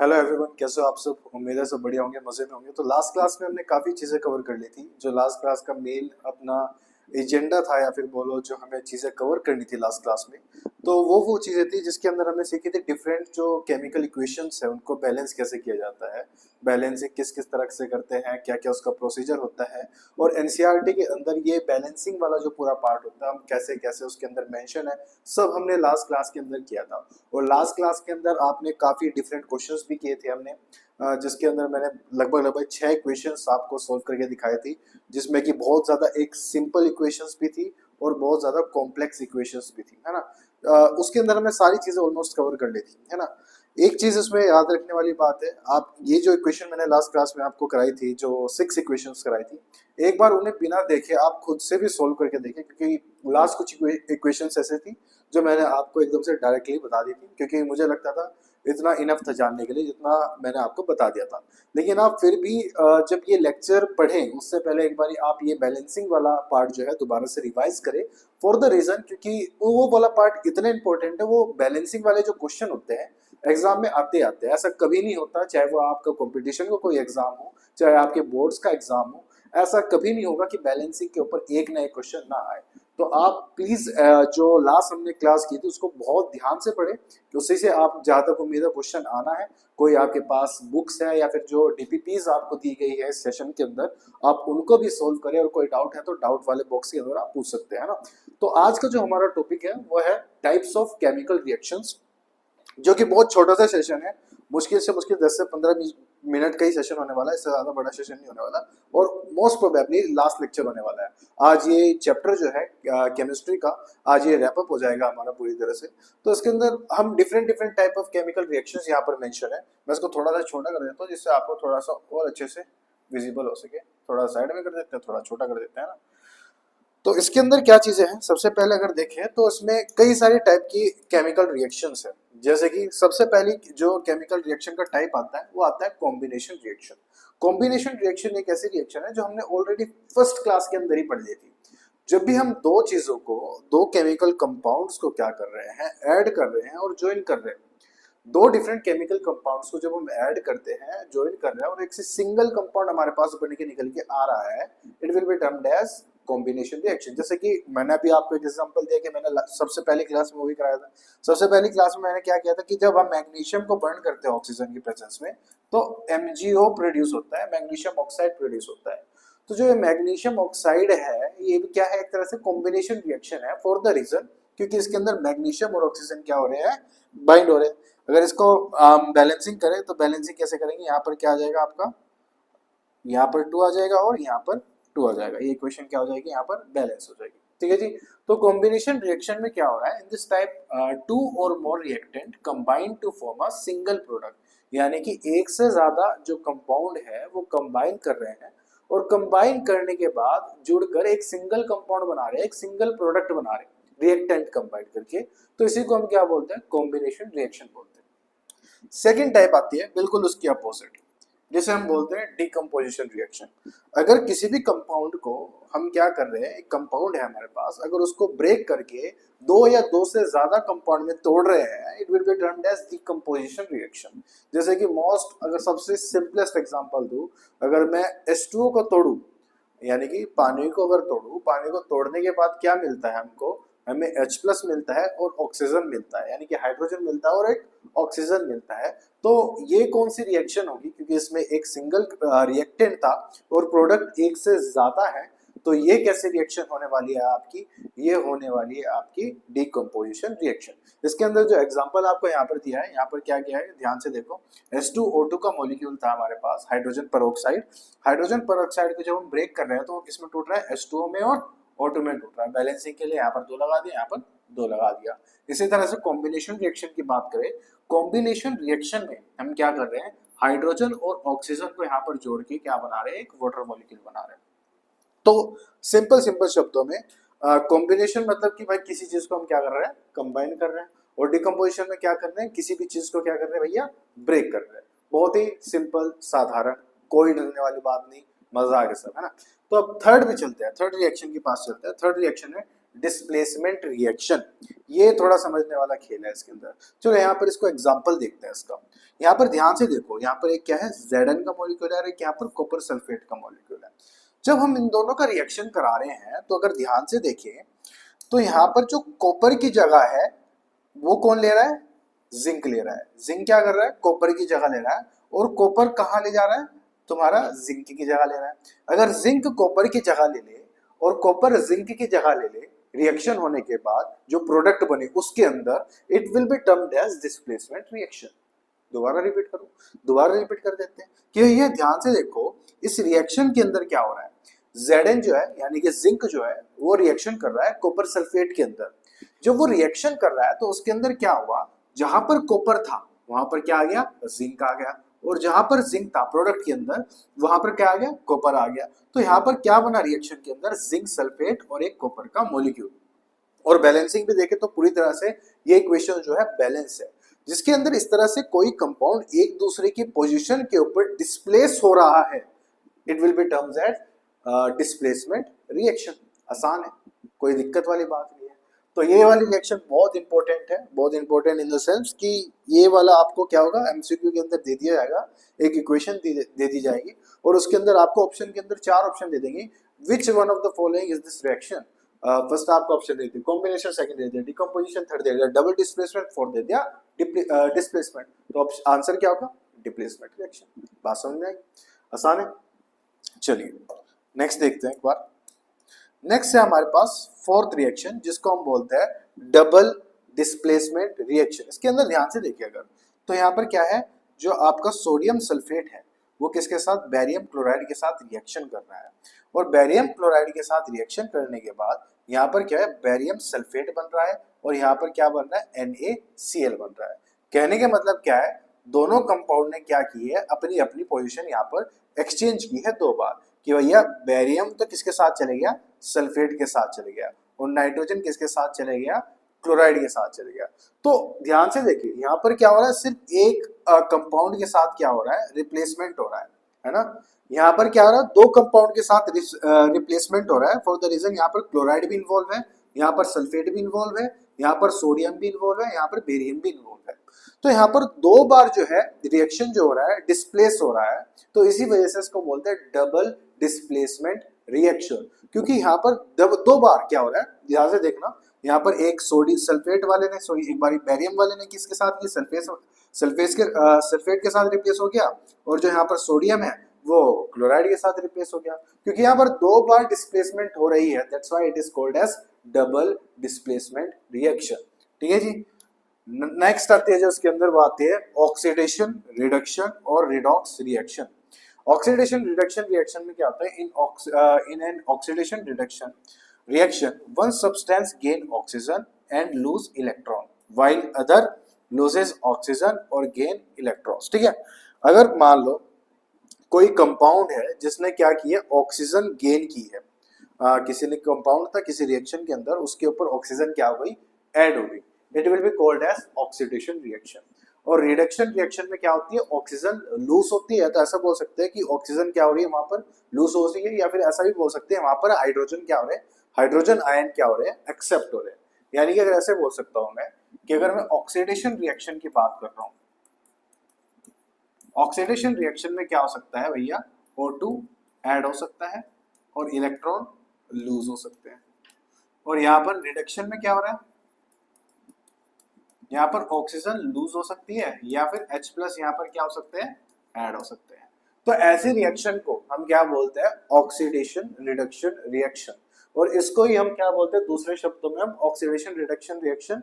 Hello everyone, कैसे हो आप सब। उम्मीद है सब बढ़िया होंगे, मजे में होंगे। तो लास्ट क्लास में हमने काफी चीजें कवर कर ली थी। जो लास्ट क्लास का मेन अपना एजेंडा था, या फिर बोलो जो हमें चीजें कवर करनी थी लास्ट क्लास में, तो वो चीजें थी जिसके अंदर हमने सीखी थी डिफरेंट जो केमिकल इक्वेशंस है उनको बैलेंस कैसे किया जाता है, बैलेंसिंग किस किस तरह से करते हैं, क्या क्या उसका प्रोसीजर होता है। और एनसीईआरटी के अंदर ये बैलेंसिंग वाला जो पूरा पार्ट होता है, हम कैसे कैसे उसके अंदर मेंशन है, सब हमने लास्ट क्लास के अंदर किया था। और लास्ट क्लास के अंदर आपने काफी डिफरेंट क्वेश्चंस भी किए थे हमने, जिसके अंदर मैंने लगभग लगभग 6 इक्वेशंस आपको सोल्व करके दिखाई थी, जिसमें कि बहुत ज्यादा एक सिंपल इक्वेशंस भी थी और बहुत ज्यादा कॉम्प्लेक्स इक्वेशंस भी थी, है ना। उसके अंदर हमने सारी चीजें ऑलमोस्ट कवर कर ली थी, है ना। एक चीज इसमें याद रखने वाली बात है, आप ये जो इक्वेशन मैंने लास्ट क्लास में आपको कराई थी, जो 6 इक्वेशंस कराई थी, एक बार उन्हें बिना देखे आप खुद से भी सोल्व करके देखें, क्योंकि लास्ट कुछ इक्वेशंस ऐसे थी जो मैंने आपको एकदम से डायरेक्टली बता दी थी, क्योंकि मुझे लगता था इतना इनफ था जानने के लिए जितना मैंने आपको बता दिया था। लेकिन आप फिर भी जब ये लेक्चर पढ़ें उससे पहले एक बार आप ये बैलेंसिंग वाला पार्ट जो है दोबारा से रिवाइज करें, फॉर द रीजन क्योंकि वो वाला पार्ट इतना इंपॉर्टेंट है। वो बैलेंसिंग वाले जो क्वेश्चन होते हैं एग्जाम में आते आते हैं, ऐसा कभी नहीं होता, चाहे वो आपका कंपटीशन का कोई एग्जाम हो, चाहे आपके बोर्ड्स का एग्जाम हो, ऐसा कभी नहीं होगा कि बैलेंसिंग के ऊपर एक ना एक क्वेश्चन ना आए। तो आप प्लीज जो लास्ट हमने क्लास की थी उसको बहुत ध्यान से पढ़े, उसी से आप जहां तक उम्मीद है क्वेश्चन आना है। कोई आपके पास बुक्स है या फिर जो डीपीपीज आपको दी गई है सेशन के अंदर, आप उनको भी सोल्व करें, और कोई डाउट है तो डाउट वाले बॉक्स के अंदर आप पूछ सकते हैं ना। तो आज का जो हमारा टॉपिक है वो है टाइप्स ऑफ केमिकल रिएक्शंस, जो कि बहुत छोटा सा सेशन है। मुश्किल 10 से 15 मिनट का ही सेशन होने वाला है, इससे ज्यादा बड़ा सेशन नहीं होने वाला। और मोस्ट प्रोबेबली लास्ट लेक्चर होने वाला है। आज ये चैप्टर जो है केमिस्ट्री का, आज ये रैप अप हो जाएगा हमारा पूरी तरह से। तो इसके अंदर हम different different type of chemical reactions यहाँ पर मेंशन है। मैं इसको थोड़ा सा छोटा कर देता हूँ जिससे आपको थोड़ा सा और अच्छे से विजिबल हो सके। थोड़ा साइड में कर देते हैं, थोड़ा छोटा कर देते हैं ना। तो इसके अंदर क्या चीजें हैं, सबसे पहले अगर देखें तो इसमें कई सारे टाइप की केमिकल रिएक्शंस है। जैसे कि सबसे पहली जो केमिकल रिएक्शन का टाइप आता है वो आता है कॉम्बिनेशन रिएक्शन। कॉम्बिनेशन रिएक्शन एक ऐसी रिएक्शन है जो हमने ऑलरेडी फर्स्ट क्लास के अंदर ही पढ़ ली थी। जब भी हम दो चीजों को, दो केमिकल कंपाउंड्स को क्या कर रहे हैं, ऐड कर रहे हैं और ज्वाइन कर रहे हैं, दो डिफरेंट केमिकल कंपाउंड्स को जब हम ऐड करते हैं, ज्वाइन कर रहे हैं, और एक से सिंगल कंपाउंड हमारे पास बन के निकल के आ रहा है, it will be termed as combination reaction. जैसे कि मैंने अभी आपको एक एग्जांपल दिया कि मैंने सबसे पहली क्लास में वही कराया था। सबसे पहली क्लास में मैंने क्या किया था कि जब हम मैग्नीशियम को बर्न करते हैं ऑक्सीजन की प्रेजेंस में, तो MgO प्रोड्यूस होता है, मैग्नीशियम ऑक्साइड प्रोड्यूस होता है। तो जो ये मैग्नीशियम ऑक्साइड है ये भी क्या है, एक तरह से कॉम्बिनेशन रिएक्शन है, फॉर द रीजन क्योंकि इसके अंदर मैग्नीशियम और ऑक्सीजन क्या हो रहे हैं, बाइंड हो रहे हैं। अगर इसको बैलेंसिंग करें तो बैलेंसिंग कैसे करेंगे, यहाँ पर क्या आ जाएगा आपका, यहाँ पर 2 आ जाएगा और यहाँ पर 2 आ जाएगा। ये इक्वेशन क्या हो जाएगी, यहाँ पर बैलेंस हो जाएगी। ठीक है जी। तो कॉम्बिनेशन रिएक्शन में क्या हो रहा है, इन दिस टाइप टू और more reactant combine to form a single product, यानी कि एक से ज्यादा जो कंपाउंड है वो कंबाइन कर रहे हैं, और कंबाइन करने के बाद जुड़कर एक सिंगल कंपाउंड बना रहे हैं, एक सिंगल प्रोडक्ट बना रहे हैं रिएक्टेंट कंबाइन करके। तो इसी को हम क्या बोलते हैं, कॉम्बिनेशन रिएक्शन बोलते हैं। सेकेंड टाइप आती है बिल्कुल उसकी अपोजिट, जिसे हम बोलते हैं डिकम्पोजिशन रिएक्शन। अगर किसी भी कंपाउंड को हम क्या कर रहे हैं, एक कंपाउंड है हमारे पास, अगर उसको ब्रेक करके दो या दो से ज्यादा कंपाउंड में तोड़ रहे हैं, it will be termed as decomposition reaction. जैसे कि मोस्ट, अगर सबसे सिंपलेस्ट एग्जांपल दूं, अगर मैं H2O को तोड़ूं, यानी कि पानी को अगर तोड़ूं, पानी को तोड़ने के बाद क्या मिलता है हमको, हमें H+ मिलता है और ऑक्सीजन मिलता है, यानी कि हाइड्रोजन मिलता है और एक ऑक्सीजन मिलता है। तो ये कौन सी रिएक्शन होगी, क्योंकि इसमें एक सिंगल रिएक्टेंट था और प्रोडक्ट एक से ज्यादा है, तो ये कैसे रिएक्शन होने वाली है आपकी, ये होने वाली है आपकी डिकम्पोजिशन रिएक्शन। इसके अंदर जो एग्जांपल आपको यहाँ पर दिया है, यहाँ पर क्या किया है ध्यान से देखो। H2O2 का मॉलिक्यूल था हमारे पास, हाइड्रोजन पेरोक्साइड। हाइड्रोजन पेरोक्साइड को जब हम ब्रेक कर रहे हैं तो वो किसमें टूट रहा है, H2O में और O2 में टूट रहा है। बैलेंसिंग के लिए यहाँ पर 2 लगा दिया, यहाँ पर 2 लगा दिया। इसी तरह से कॉम्बिनेशन रिएक्शन की बात करें, कॉम्बिनेशन रिएक्शन में हम क्या कर रहे हैं, हाइड्रोजन और ऑक्सीजन को यहाँ पर जोड़ के क्या बना रहे हैं, एक वाटर मॉलिक्यूल बना रहे हैं। तो सिंपल सिंपल शब्दों में कॉम्बिनेशन मतलब कि भाई किसी चीज को हम क्या कर रहे हैं, कंबाइन कर रहे हैं, और डिकम्पोजिशन में क्या कर रहे हैं, किसी भी चीज को क्या कर रहे हैं भैया, ब्रेक कर रहे हैं। बहुत ही सिंपल साधारण, कोई डरने वाली बात नहीं, मजाक है सब, है ना। तो अब थर्ड भी चलते हैं, थर्ड रिएक्शन के पास चलते हैं। थर्ड रिएक्शन है डिस्प्लेसमेंट रिएक्शन। ये थोड़ा समझने वाला खेल है इसके अंदर। चलो यहाँ पर इसको एग्जांपल देखते हैं इसका। यहाँ पर ध्यान से देखो, यहाँ पर एक क्या है Zn का मॉलिक्यूल है, एक यहाँ पर कॉपर सल्फेट का मॉलिक्यूल है। जब हम इन दोनों का रिएक्शन करा रहे हैं तो अगर ध्यान से देखें तो यहाँ पर जो कॉपर की जगह है वो कौन ले रहा है, जिंक ले रहा है। जिंक क्या कर रहा है, कॉपर की जगह ले रहा है, और कॉपर कहाँ ले जा रहा है, तुम्हारा जिंक की जगह ले रहा है। अगर जिंक कॉपर की जगह ले ले और कॉपर जिंक की जगह ले ले, रिएक्शन होने के बाद जो प्रोडक्ट बने उसके अंदर it will be termed as displacement reaction. दोबारा रिपीट करो, दोबारा रिपीट कर देते हैं कि ये ध्यान से देखो इस रिएक्शन के अंदर क्या हो रहा है। Zn जो है यानी कि जिंक जो है वो रिएक्शन कर रहा है कॉपर सल्फेट के अंदर। जब वो रिएक्शन कर रहा है तो उसके अंदर क्या हुआ, जहां पर कॉपर था वहां पर क्या आ गया, जिंक आ गया, और जहां पर जिंक था प्रोडक्ट के अंदर वहां पर क्या आ गया, कॉपर आ गया। तो यहाँ पर क्या बना रिएक्शन के अंदर, जिंक सल्फेट और एक कॉपर का मॉलिक्यूल। और बैलेंसिंग भी देखे तो पूरी तरह से ये इक्वेशन जो है बैलेंस है, जिसके अंदर इस तरह से कोई कंपाउंड एक दूसरे की पोजीशन के ऊपर डिस्प्लेस हो रहा है, it will be terms as displacement reaction. आसान है, कोई दिक्कत वाली बात नहीं है। तो ये वाली रिएक्शन बहुत इंपॉर्टेंट है, बहुत इंपॉर्टेंट इन द सेंस कि ये वाला आपको क्या होगा, एमसीक्यू के अंदर दे दिया जाएगा, एक इक्वेशन दे दी जाएगी और उसके अंदर आपको ऑप्शन के अंदर 4 ऑप्शन दे देंगे, which one of the following is this reaction. First आपको ऑप्शन दे दिया कॉम्बिनेशन, सेकंड दे दिया डिकम्पोजिशन, थर्ड दे दिया डबल डिस्प्लेसमेंट, फोर्थ दे दिया डिस्प्लेसमेंट। तो आंसर क्या होगा, डिस्प्लेसमेंट रिएक्शन। बात समझ में आई, आसान है। चलिए नेक्स्ट देखते हैं एक बार। नेक्स्ट है हमारे पास फोर्थ रिएक्शन जिसको हम बोलते हैं डबल डिस्प्लेसमेंट रिएक्शन। इसके अंदर ध्यान से देखिए अगर, तो यहाँ पर क्या है, जो आपका सोडियम सल्फेट है वो किसके साथ, बेरियम क्लोराइड के साथ रिएक्शन कर रहा है, और बेरियम क्लोराइड के साथ रिएक्शन करने के बाद यहाँ पर क्या है, बेरियम सल्फेट बन रहा है, और यहाँ पर क्या बन रहा है, NaCl बन रहा है। कहने का मतलब क्या है, दोनों कंपाउंड ने क्या की है, अपनी अपनी पोजीशन यहाँ पर एक्सचेंज की है 2 बार, कि भैया बेरियम तो किसके साथ चले गया, सल्फेट के साथ चले गया, और नाइट्रोजन किसके साथ चले गया, क्लोराइड के साथ चले गया। तो ध्यान से देखिए यहाँ पर क्या हो रहा है, सिर्फ एक कंपाउंड के साथ क्या हो रहा है, रिप्लेसमेंट हो रहा है ना। यहाँ पर क्या हो रहा है, 2 कंपाउंड के साथ रिप्लेसमेंट हो रहा है, फॉर द रीजन यहाँ पर क्लोराइड भी इन्वॉल्व है, यहाँ पर सल्फेट भी इन्वॉल्व है, यहाँ पर सोडियम भी इन्वॉल्व है, यहाँ पर बेरियम भी इन्वॉल्व है। तो यहाँ पर 2 बार जो है रिएक्शन जो हो रहा है डिस्प्लेस हो रहा है, तो इसी वजह से इसको बोलते हैं डबल डिस्प्लेसमेंट रिएक्शन, क्योंकि यहाँ पर 2 बार क्या हो रहा है, ध्यान से देखना। यहाँ पर एक सोडियम सल्फेट वाले ने एक बार बेरियम वाले ने किसके साथ, ये सल्फेट के साथ रिप्लेस हो गया, और जो यहाँ पर सोडियम है वो क्लोराइड के साथ रिप्लेस हो गया। क्योंकि यहाँ पर 2 बार डिस्प्लेसमेंट हो रही है, that's why it is called as double displacement reaction. ठीक है जी। नेक्स्ट आती है जो इसके अंदर वो आती है ऑक्सीडेशन रिडक्शन और redox reaction. Oxidation reduction reaction में क्या होता है, in an oxidation reduction reaction one substance gain oxygen and lose electron while other loses oxygen or gain electrons। ठीक है, अगर मान लो कोई कंपाउंड है जिसने क्या किया, ऑक्सीजन गेन की है, किसी ने कंपाउंड था किसी रिएक्शन के अंदर, उसके ऊपर ऑक्सीजन क्या हो गई, ऐड हो गई, it will be called as oxidation reaction. और रिडक्शन रिएक्शन में क्या होती है, ऑक्सीजन लूज होती है, तो ऐसा बोल सकते हैं कि ऑक्सीजन क्या हो रही है वहां पर लूज हो रही है, या फिर ऐसा भी बोल सकते हैं वहां पर हाइड्रोजन क्या हो रहे हैं, हाइड्रोजन आयन क्या हो रहे हैं, एक्सेप्ट हो रहे हैं। यानी कि अगर ऐसे बोल सकता हूं मैं कि अगर मैं ऑक्सीडेशन रिएक्शन की बात कर रहा हूं, ऑक्सीडेशन रिएक्शन में क्या हो सकता है भैया, O2 ऐड हो सकता है और इलेक्ट्रॉन लूज हो सकते हैं। और यहाँ पर रिडक्शन में क्या हो रहा है, यहाँ पर ऑक्सीजन लूज हो सकती है या फिर H+ यहाँ पर क्या हो सकते हैं, ऐड हो सकते हैं। तो ऐसे रिएक्शन को हम क्या बोलते हैं, ऑक्सीडेशन रिडक्शन रिएक्शन, और इसको ही हम क्या बोलते हैं, दूसरे शब्दों में हम ऑक्सीडेशन रिडक्शन रिएक्शन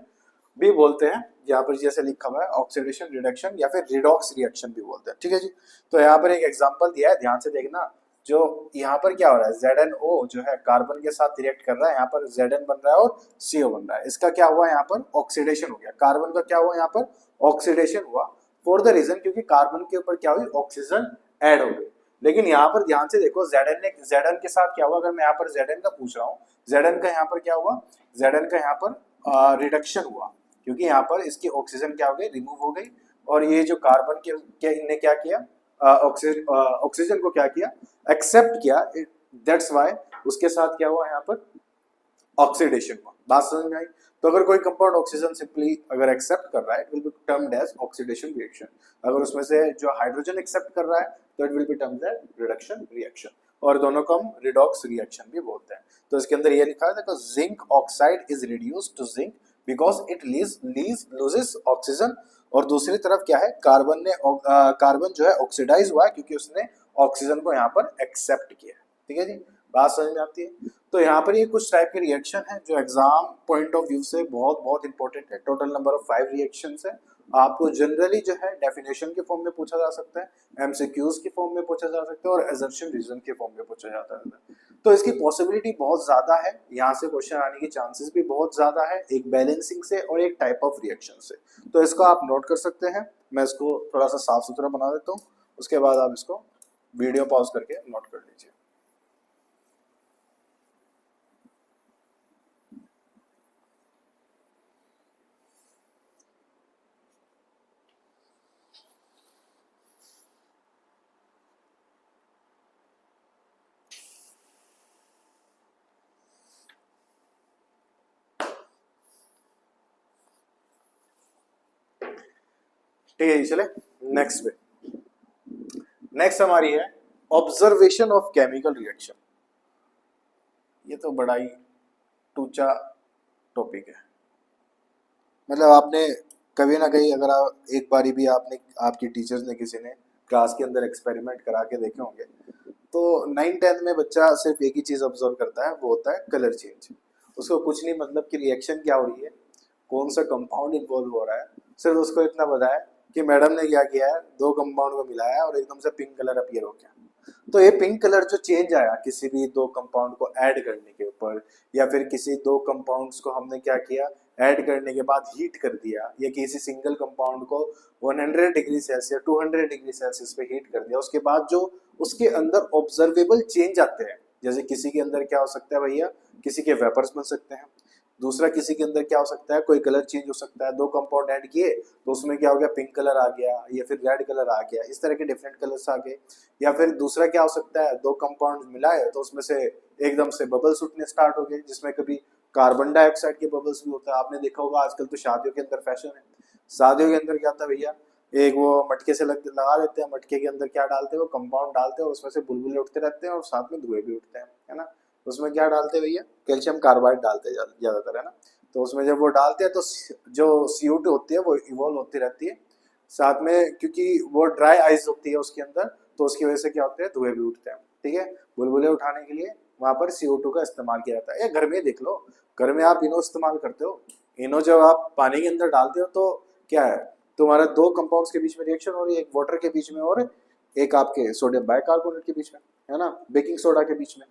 भी बोलते हैं, यहाँ पर जैसे लिखा हुआ है ऑक्सीडेशन रिडक्शन या फिर रिडॉक्स रिएक्शन भी बोलते हैं। ठीक है जी। तो यहाँ पर एक एग्जांपल दिया है, ध्यान से देखना। जो यहाँ पर क्या हो रहा है, ZnO जो है कार्बन के साथ रिएक्ट कर रहा है, यहाँ पर Zn बन रहा है और CO बन रहा है, इसका क्या हुआ, यहाँ पर ऑक्सीडेशन हो गया। कार्बन का क्या हुआ, यहाँ पर ऑक्सीडेशन हुआ, फॉर द रीजन क्योंकि कार्बन के ऊपर क्या हुई, ऑक्सीजन ऐड हो गई। लेकिन यहाँ पर ध्यान से देखो, Zn के साथ क्या हुआ, अगर मैं यहाँ पर Zn का पूछ रहा हूँ, Zn का यहाँ पर क्या हुआ, Zn का यहाँ पर रिडक्शन हुआ, क्योंकि यहाँ पर इसकी ऑक्सीजन क्या हो गई, रिमूव हो गई, और ये जो कार्बन के इनने क्या किया, ऑक्सीजन को क्या किया, एक्सेप्ट किया, दैट्स व्हाई उसके साथ क्या हुआ, यहाँ पर ऑक्सीडेशन को। बात समझ में आई? तो अगर कोई कंपाउंड ऑक्सीजन सिंपली अगर एक्सेप्ट कर रहा है, it will be termed as oxidation reaction. अगर उसमें से जो हाइड्रोजन एक्सेप्ट कर रहा है तो it will be termed as reduction reaction, और दोनों को हम रिडॉक्स रिएक्शन भी बोलते हैं। तो इसके अंदर ये लिखा है देखो, zinc oxide is reduced to zinc because it loses oxygen, और दूसरी तरफ क्या है, कार्बन जो है ऑक्सीडाइज हुआ है क्योंकि उसने ऑक्सीजन को यहाँ पर एक्सेप्ट किया है। ठीक है जी, बात समझ में आती है? तो यहाँ पर ये कुछ टाइप के रिएक्शन है जो एग्जाम पॉइंट ऑफ व्यू से बहुत बहुत इंपॉर्टेंट है। टोटल नंबर ऑफ 5 रिएक्शंस है। आपको जनरली जो है डेफिनेशन के फॉर्म में पूछा जा सकता है, एमसीक्यूज की फॉर्म में पूछा जा सकता है, और एजम्पशन रीजन के फॉर्म में पूछा जाता है। तो इसकी पॉसिबिलिटी बहुत ज्यादा है, यहाँ से क्वेश्चन आने की चांसेस भी बहुत ज्यादा है, एक बैलेंसिंग से और एक टाइप ऑफ रिएक्शन से। तो इसको आप नोट कर सकते हैं। मैं इसको थोड़ा सा साफ सुथरा बना देता हूँ, उसके बाद आप इसको वीडियो पॉज करके नोट कर लीजिए। ठीक है, चले नेक्स्ट पे। नेक्स्ट हमारी है ऑब्जर्वेशन ऑफ केमिकल रिएक्शन। ये तो बड़ा ही टूचा टॉपिक है। मतलब आपने कभी ना कहीं, अगर आप एक बारी भी आपने, आपकी टीचर्स ने, किसी ने क्लास के अंदर एक्सपेरिमेंट करा के देखे होंगे, तो 9th-10th में बच्चा सिर्फ एक ही चीज ऑब्जर्व करता है, वो होता है कलर चेंज। उसको कुछ नहीं मतलब कि रिएक्शन क्या हो रही है, कौन सा कंपाउंड इन्वॉल्व हो रहा है, सिर्फ उसको इतना पता है कि मैडम ने क्या किया है, दो कंपाउंड को मिलाया और एकदम से पिंक कलर अपीयर हो गया। तो ये पिंक कलर जो चेंज आया किसी भी दो कंपाउंड को ऐड करने के ऊपर, या फिर किसी दो कंपाउंड्स को हमने क्या किया, ऐड करने के बाद हीट कर दिया, या किसी सिंगल कंपाउंड को 100 डिग्री सेल्सियस 200 डिग्री सेल्सियस पे हीट कर दिया, उसके बाद जो उसके अंदर ऑब्जर्वेबल चेंज आते हैं, जैसे किसी के अंदर क्या हो सकता है भैया, किसी के वेपर्स बन सकते हैं, दूसरा किसी के अंदर क्या हो सकता है, कोई कलर चेंज हो सकता है। दो कंपाउंड ऐड किए तो उसमें क्या हो गया, पिंक कलर आ गया या फिर रेड कलर आ गया, इस तरह के डिफरेंट कलर्स आ गए। या फिर दूसरा क्या हो सकता है, दो कंपाउंड मिलाए तो उसमें से एकदम से बबल्स उठने स्टार्ट हो गए, जिसमें कभी कार्बन डाइऑक्साइड के बबल्स भी होता है। आपने देखा होगा आजकल तो शादियों के अंदर फैशन है, शादियों के अंदर क्या था भैया, एक वो मटके से लगा देते हैं, मटके के अंदर क्या डालते हैं, वो कंपाउंड डालते हैं और उसमें से बुलबुले उठते रहते हैं और साथ में धुएं भी उठते हैं, है ना। उसमें क्या डालते हैं भैया, कैल्शियम कार्बाइड डालते हैं ज्यादातर, है ना। तो उसमें जब वो डालते हैं तो जो CO2 होती है वो इवॉल्व होती रहती है साथ में, क्योंकि वो ड्राई आइस होती है उसके अंदर, तो उसकी वजह से क्या होते हैं, धुएं भी उठते हैं। ठीक है, बुलबुले उठाने के लिए वहां पर CO2 का इस्तेमाल किया जाता है। या घर में देख लो, घर में आप इनो इस्तेमाल करते हो, इनो जब आप पानी के अंदर डालते हो तो क्या है, तुम्हारा दो कंपाउंड्स के बीच में रिएक्शन हो रही है, एक वाटर के बीच में और एक आपके सोडियम बाइकार्बोनेट के बीच में, है ना, बेकिंग सोडा के बीच में।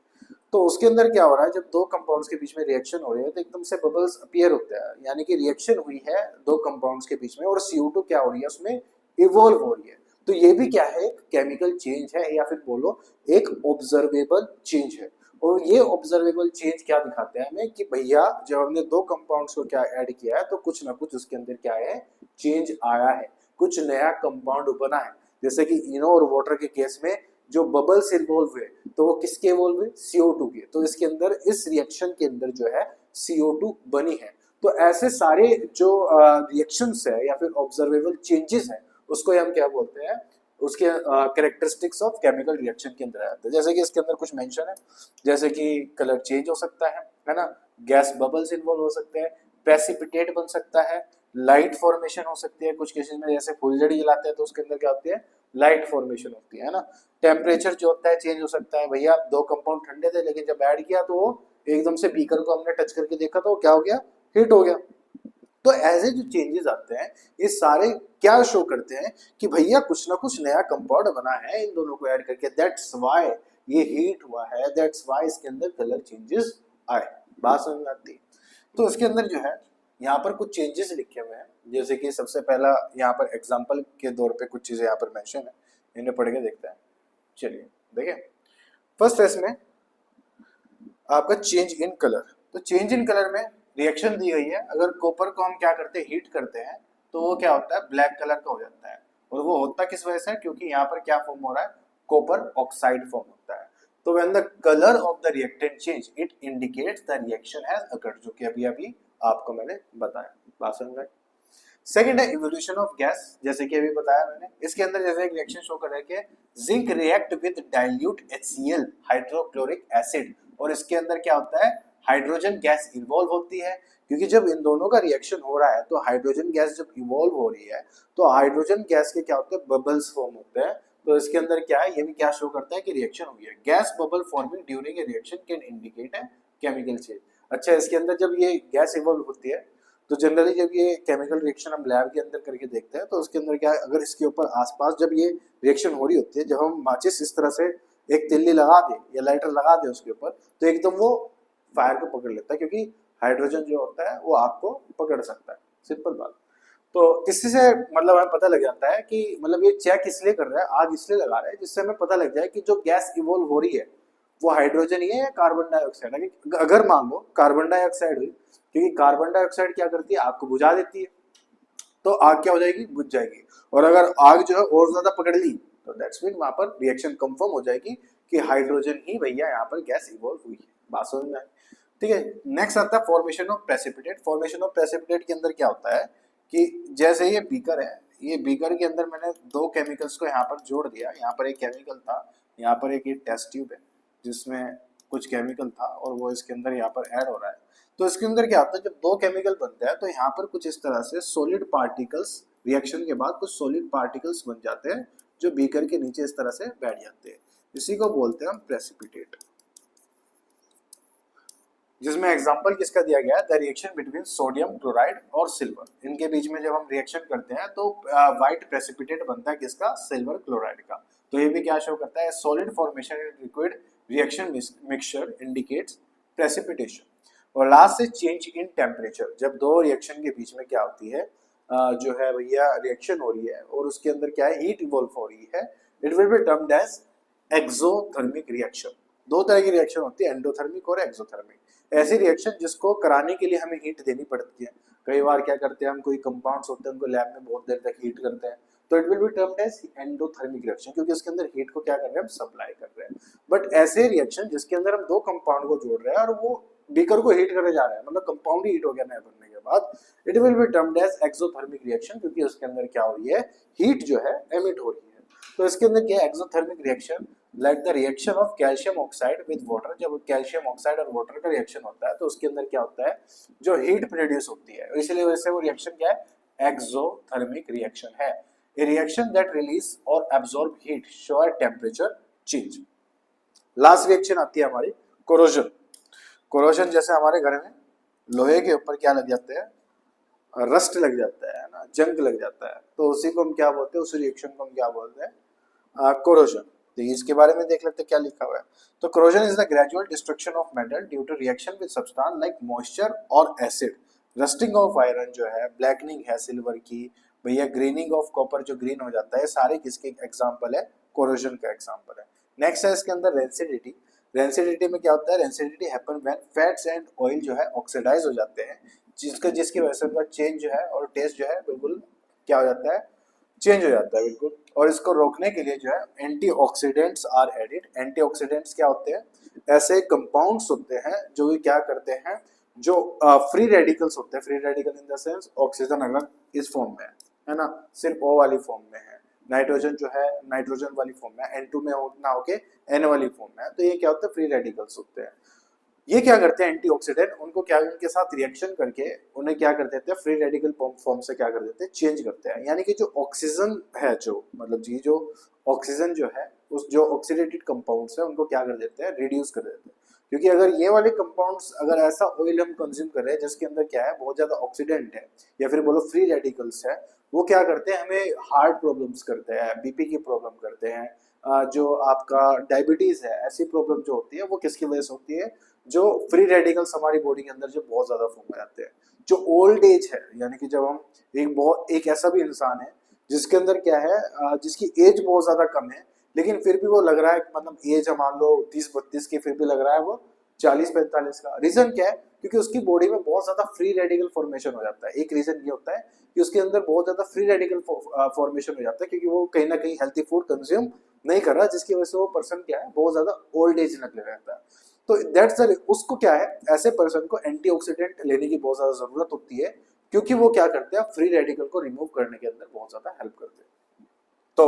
तो उसके अंदर क्या हो रहा है, जब दो कंपाउंड्स के बीच में रिएक्शन हो रही है तो एकदम से बबल्स अपीयर होते हैं, यानी कि रिएक्शन हुई है दो कंपाउंड्स के बीच में और CO2 क्या हो रही है, उसमें इवॉल्व हो रही है। तो ये भी क्या है, एक केमिकल चेंज है, या फिर बोलो एक ऑब्जर्वेबल चेंज है। और ये ऑब्जर्वेबल चेंज क्या दिखाते हैं हमें, कि भैया जब हमने दो कंपाउंड्स को क्या ऐड किया है तो कुछ ना कुछ उसके अंदर क्या है, चेंज आया है, कुछ नया कंपाउंड बना है। जैसे कि इनो और वाटर के केस में जो बबल्स इन्वॉल्व हुए तो वो किसके इन्वॉल्व हुए, CO2 के। तो इसके अंदर, इस रिएक्शन के अंदर जो है CO2 बनी है। तो ऐसे सारे जो रिएक्शंस है या फिर ऑब्जर्वेबल चेंजेस है, उसको हम क्या बोलते हैं, उसके कैरेक्टरिस्टिक्स ऑफ केमिकल रिएक्शन के अंदर आते हैं। जैसे कि इसके अंदर कुछ मेंशन है, जैसे कि कलर चेंज हो सकता है ना, गैस बबल्स इन्वॉल्व हो सकते हैं, प्रेसिपिटेट बन सकता है, लाइट फॉर्मेशन हो सकती है कुछ केसेस में, जैसे फुलझड़ी जलाते हैं तो उसके अंदर क्या होती है, लाइट फॉर्मेशन होती है ना। टेम्परेचर जो होता है चेंज हो सकता है, भैया दो कंपाउंड ठंडे थे लेकिन जब ऐड किया तो एकदम से बीकर को हमने टच करके देखा तो क्या हो गया, हीट हो गया। तो ऐसे जो चेंजेस आते हैं ये सारे क्या शो करते हैं कि भैया कुछ ना कुछ नया कंपाउंड बना है इन दोनों को ऐड करके, दैट्स व्हाई ये हीट हुआ है, दैट्स व्हाई इसके अंदर कलर चेंजेस आए। बात समझ में आती है? तो इसके अंदर जो है यहाँ पर कुछ चेंजेस लिखे हुए हैं, जैसे कि सबसे पहला यहाँ पर एग्जाम्पल के तौर पे कुछ चीजें यहाँ पर मेंशन है, इन्हें पढ़ के देखते हैं। चलिए देखें, फर्स्ट है इसमें आपका चेंज इन कलर। तो चेंज इन कलर में रिएक्शन दी गई है, अगर कॉपर को हम क्या करते हैं, हीट करते हैं तो वो क्या होता है, ब्लैक कलर का हो जाता है। और वो होता किस वजह से, क्योंकि यहाँ पर क्या फॉर्म हो रहा है, कॉपर ऑक्साइड फॉर्म होता है। तो when the colour of the reactant change it indicates the reaction has occurred, जो कि अभी अभी आपको मैंने बताया। बात समझ में? सेकंड है इवोल्यूशन ऑफ गैस, जैसे कि अभी बताया मैंने। इसके अंदर जैसे एक रिएक्शन शो कर रहा है कि zinc react with dilute HCl hydrochloric acid, और इसके अंदर क्या होता है, हाइड्रोजन गैस इवॉल्व होती है, क्योंकि जब इन दोनों का रिएक्शन हो रहा है तो हाइड्रोजन गैस जब इवॉल्व हो रही है तो हाइड्रोजन गैस के क्या होते हैं, बबल्स फॉर्म होते हैं। तो इसके अंदर क्या है, ये भी क्या शो करता है कि रिएक्शन हुई है। Gas bubble forming during a reaction can indicate a chemical change. अच्छा, इसके अंदर जब ये गैस इवॉल्व होती है तो जनरली जब ये केमिकल रिएक्शन हम लैब के अंदर करके देखते हैं तो उसके अंदर क्या है, अगर इसके ऊपर आसपास जब ये रिएक्शन हो रही होती है, जब हम माचिस इस तरह से एक तिल्ली लगा दे या लाइटर लगा दे उसके ऊपर, तो एकदम वो फायर को पकड़ लेता है, क्योंकि हाइड्रोजन जो होता है वो आग को पकड़ सकता है। सिंपल बात। तो इससे से मतलब हमें पता लग जाता है कि मतलब ये चेक इसलिए कर रहा है, आग इसलिए लगा रहा है जिससे हमें पता लग जाए कि जो गैस इवॉल्व हो रही है वो हाइड्रोजन ही है या कार्बन डाइऑक्साइड है। अगर मान लो कार्बन डाइऑक्साइड हुई, क्योंकि कार्बन डाइऑक्साइड क्या करती है, आग को बुझा देती है, तो आग क्या हो जाएगी, बुझ जाएगी। और अगर आग जो है और ज्यादा पकड़ ली तो दैट्स मीन वहां पर रिएक्शन कंफर्म हो जाएगी कि हाइड्रोजन ही भैया यहाँ पर गैस इवॉल्व हुई है। बात समझ में आई? ठीक है। नेक्स्ट आता है formation of precipitate. Formation of precipitate के अंदर क्या होता है कि जैसे ये बीकर है, ये बीकर के अंदर मैंने दो केमिकल्स को यहाँ पर जोड़ दिया। यहाँ पर एक केमिकल था, यहाँ पर एक टेस्ट ट्यूब है जिसमें कुछ केमिकल था और वो इसके अंदर यहाँ पर ऐड हो रहा है। तो इसके अंदर क्या होता है, जब दो केमिकल बनते हैं तो यहाँ पर कुछ इस तरह से सॉलिड पार्टिकल्स, रिएक्शन के बाद कुछ सॉलिड पार्टिकल्स बन जाते हैं जो बीकर के नीचे इस तरह से बैठ जाते हैं। इसी को बोलते हैं हम प्रेसिपिटेट, जिसमें एग्जांपल किसका दिया गया है, the reaction between sodium chloride और सिल्वर। इनके बीच में जब हम रिएक्शन करते हैं तो व्हाइट प्रेसिपिटेट बनता है किसका, सिल्वर क्लोराइड का। तो ये भी क्या शो करता है, solid formation in liquid reaction mixture indicates precipitation. और लास्ट से चेंज इन टेम्परेचर, जब दो रिएक्शन के बीच में क्या होती है, जो है भैया रिएक्शन हो रही है और उसके अंदर क्या है, हीट इवॉल्व हो रही है, it will be termed as exothermic reaction. दो तरह की रिएक्शन होती है, एंडोथर्मिक और एक्सोथर्मिक। ऐसी रिएक्शन जिसको कराने के लिए हमें हीट देनी पड़ती है। कई बार क्या करते हैं हम, कोई कंपाउंड्स होते हैं उनको लैब में बहुत देर तक हीट करते हैं, तो it will be termed as endothermic reaction, क्योंकि उसके अंदर हीट को क्या कर रहे हैं, हम सप्लाई कर रहे हैं। बट ऐसे रिएक्शन जिसके अंदर हम दो कंपाउंड को जोड़ रहे हैं और वो बीकर को हीट करने जा रहे हैं, मतलब कंपाउंड ही हीट हो गया नया बनने के बाद, it will be termed as exothermic reaction, क्योंकि उसके अंदर क्या हो रही है, हीट जो है एमिट हो रही है। तो इसके अंदर क्या है, exothermic reaction like the reaction of calcium oxide with water. जब कैल्शियम ऑक्साइड और वाटर का रिएक्शन होता है तो उसके अंदर क्या होता है, जो हीट प्रोड्यूस होती है, इसलिए वजह से वो रिएक्शन क्या है, एक्सोथर्मिक रिएक्शन है। ए रिएक्शन दैट रिलीज और एब्सॉर्ब हीट शो अ टेम्परेचर चेंज। लास्ट रिएक्शन आती है हमारी कोरोजन। कोरोजन जैसे हमारे घर में लोहे के ऊपर क्या लग जाते हैं, रस्ट लग जाता है ना, जंग लग जाता है, तो उसी को हम क्या बोलते हैं, उस रिएक्शन को हम क्या बोलते हैं, कोरोजन। तो इसके बारे में देख लेते हैं क्या लिखा हुआ है। तो corrosion is the gradual destruction of metal due to reaction with substance like moisture और एसिड। रस्टिंग ऑफ आयरन जो है, ब्लैकनिंग है सिल्वर की, भैया ग्रीनिंग ऑफ कॉपर जो ग्रीन हो जाता है, सारे किसके एग्जांपल है, कोरोजन का एग्जांपल है। नेक्स्ट है इसके अंदर रेंसिडिटी। रेंसिडिटी में क्या होता है, rancidity happen when fats and oil जो है ऑक्सीडाइज हो जाते हैं, जिसकी वजह से उनका चेंज जो है और टेस्ट जो है बिल्कुल क्या हो जाता है, चेंज हो जाता है बिल्कुल। और इसको रोकने के लिए जो है एंटीऑक्सीडेंट्स आर एडिड। एंटीऑक्सीडेंट्स क्या होते हैं, ऐसे कंपाउंड्स होते हैं जो भी क्या करते हैं, जो फ्री रेडिकल्स होते हैं, free radical in the sense oxygen अगर इस फॉर्म में है ना, सिर्फ O वाली फॉर्म में है, नाइट्रोजन जो है नाइट्रोजन वाली फॉर्म में, N2 में ना होके N वाली फॉर्म में है, तो ये क्या होता है, फ्री रेडिकल्स होते हैं। ये क्या करते हैं एंटीऑक्सीडेंट, उनको क्या उनके साथ रिएक्शन करके उन्हें क्या कर देते हैं, फ्री रेडिकल फॉर्म से क्या कर देते हैं, चेंज करते हैं। यानी कि जो ऑक्सीजन है, जो मतलब जी जो ऑक्सीजन जो है, उस जो ऑक्सीडेटेड कंपाउंड्स है उनको क्या कर देते हैं, रिड्यूस कर देते हैं। क्योंकि अगर ये वाले कंपाउंड्स, अगर ऐसा ऑयल हम कंज्यूम कर रहे हैं जिसके अंदर क्या है, बहुत ज्यादा ऑक्सीडेंट है या फिर बोलो फ्री रेडिकल्स है, वो क्या करते हैं, हमें हार्ट प्रॉब्लम्स करते हैं, बीपी की प्रॉब्लम करते हैं, जो आपका डायबिटीज है, ऐसी प्रॉब्लम जो होती है वो किसकी वजह से होती है, जो फ्री रेडिकल्स हमारी बॉडी के अंदर जो बहुत ज्यादा फॉर्म हो जाते हैं। जो ओल्ड एज है, यानी कि जब हम एक ऐसा भी इंसान है जिसके अंदर क्या है, जिसकी एज बहुत ज्यादा कम है लेकिन फिर भी वो लग रहा है, मतलब एज मान लो 30-32 की, फिर भी लग रहा है वो 40-45 का। रीजन क्या है, क्योंकि उसकी बॉडी में बहुत ज्यादा फ्री रेडिकल फॉर्मेशन हो जाता है। एक रीजन ये होता है कि उसके अंदर बहुत ज्यादा फ्री रेडिकल फॉर्मेशन हो जाता है, क्योंकि वो कहीं ना कहीं हेल्थी फूड कंज्यूम नहीं कर रहा, जिसकी वजह से वो पर्सन क्या है, बहुत ज्यादा ओल्ड एज निकले रहता है। तो दैट्स उसको क्या है, ऐसे पर्सन को एंटीऑक्सीडेंट लेने की बहुत ज्यादा जरूरत होती है, क्योंकि वो क्या करते हैं, फ्री रेडिकल को रिमूव करने के अंदर बहुत ज्यादा हेल्प करते हैं। तो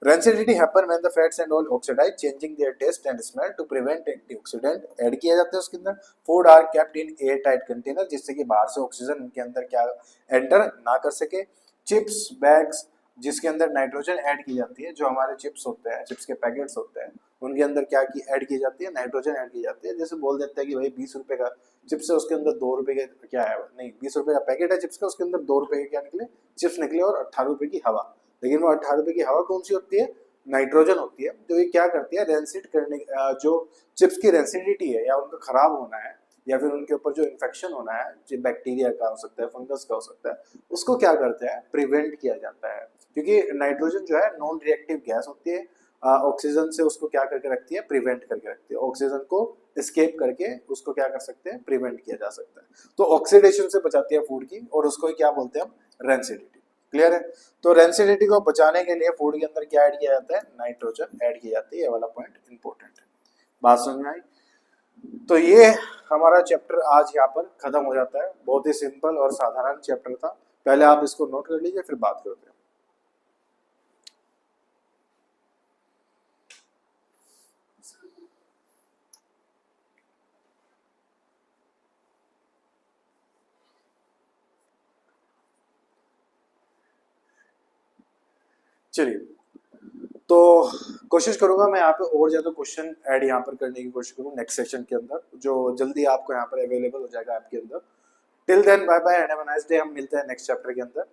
rancidity happen when the fats and oil oxidize, changing their taste and smell. To prevent antioxidant add किया जाता है उसके अंदर। Food are kept in air tight container, जिससे कि बाहर से ऑक्सीजन उनके अंदर क्या एंटर ना कर सके। चिप्स बैग्स, जिसके अंदर नाइट्रोजन ऐड की जाती है, जो हमारे चिप्स होते हैं, चिप्स के पैकेट्स होते हैं, उनके अंदर क्या की ऐड की जाती है, नाइट्रोजन ऐड की जाती है। जैसे बोल देते हैं कि भाई 20 रुपए का चिप्स है, उसके अंदर 2 रुपए के क्या है, नहीं 20 रुपए का पैकेट है चिप्स का, उसके अंदर 2 रुपए के क्या निकले, चिप्स निकले, और 18 रुपए की हवा। लेकिन वो 18 रुपए की हवा कौन सी होती है, नाइट्रोजन होती है। तो ये क्या करती है, रेंसिड करने, जो चिप्स की रेंसिडिटी है या उनका खराब होना है, या फिर उनके ऊपर जो इन्फेक्शन होना है, जो बैक्टीरिया का हो सकता है, फंगस का हो सकता है, उसको क्या करते हैं, प्रिवेंट किया जाता है। क्योंकि नाइट्रोजन जो है नॉन रिएक्टिव गैस होती है, ऑक्सीजन से उसको क्या करके रखती है, प्रिवेंट करके रखती है। ऑक्सीजन को एस्केप करके उसको क्या कर सकते हैं, प्रिवेंट किया जा सकता है। तो ऑक्सीडेशन से बचाती है फूड की, और उसको ही क्या बोलते हैं हम, रेंसिडिटी। क्लियर है। तो रेंसिडिटी को बचाने के लिए फूड के अंदर क्या ऐड किया जाता है, नाइट्रोजन ऐड की जाती है। ये वाला पॉइंट इंपॉर्टेंट है। बात समझ में आई। तो ये हमारा चैप्टर आज यहाँ पर खत्म हो जाता है। बहुत ही सिंपल और साधारण चैप्टर था। पहले आप इसको नोट कर लीजिए, फिर बात करते हैं। चलिए, तो कोशिश करूंगा मैं यहाँ पे और ज्यादा क्वेश्चन ऐड यहाँ पर करने की कोशिश करूँ नेक्स्ट सेशन के अंदर, जो जल्दी आपको यहाँ पर अवेलेबल हो जाएगा आपके अंदर। Till then bye bye and have a nice day. हम मिलते हैं नेक्स्ट चैप्टर के अंदर।